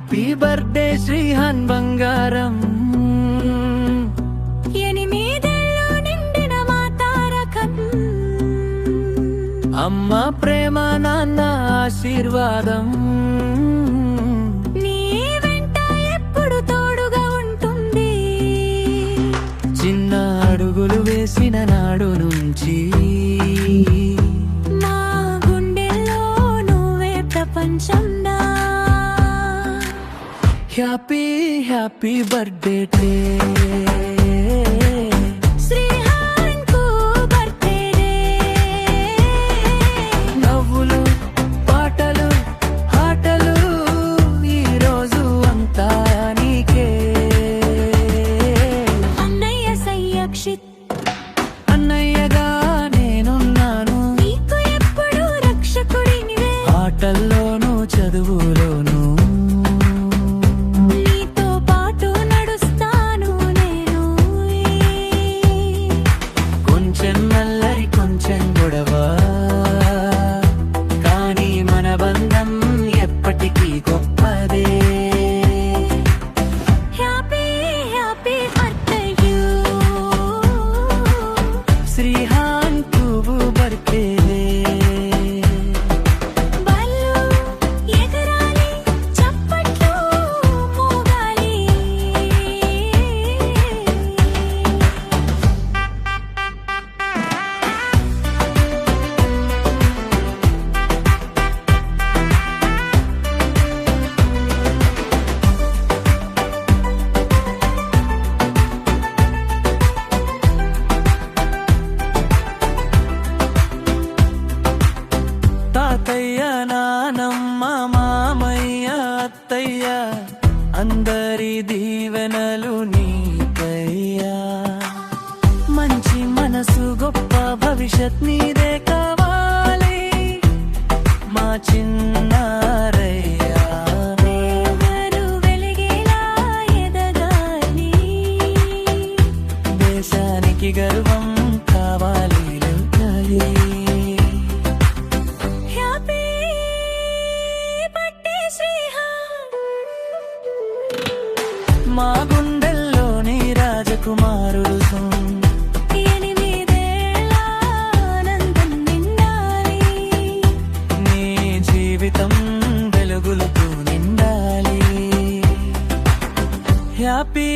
Happy birthday Shrihan బంగారం. 8 నిండిన మా తారకం. అమ్మ ప్రేమ నాన్న ఆశీర్వాదం. నీ వెంట ఎప్పుడు తోడుగా ఉంటుంది. చిన్న అడుగులు వేసిన నాడు నుంచి మా గుండెల్లో నువ్వే ప్రపంచంనా. Happy happy birthday day. శ్రీహాన్కు బర్త్డే డే. నవ్వులు పాటలు ఆటలు ఈరోజు అంతా నీకే. అన్నయ్య సయ్యక్షిత్, అన్నయ్యగా నేనున్నాను. నీకు ఎప్పుడు రక్షకుడినివే. ఆటల్లోనూ చదువులోనూ నీతో పాటు నడుస్తాను నేను. కొంచెం నల్లరి కొంచెం గొడవ, కానీ మన బంధం ఎప్పటికీ గొప్పదే. Happy happy birthday you. Srihan పువ్వు బర్త్డే. బల్లు ఎగరాలి, చప్పట్లు మోగాలి. తాతయ్య నానమ్మ మామయ్య అత్తయ్య అందరి దీవెనలు నీకయ్యా. మంచి మనసు గొప్ప భవిష్యత్ నీదే కావాలి మా చిన్నారయ్యా. ఎవరు వెలిగేలా ఎదగాలి. దేశానికి గర్వం కావాలి లెక్కలే. Happy birthday Shrihan. మా గుండెల్లోని రాజకుమారుడు సుం. 8 ఆనందం నిండాలి. నీ జీవితం వెలుగులతో నిండాలి. హ్యాపీ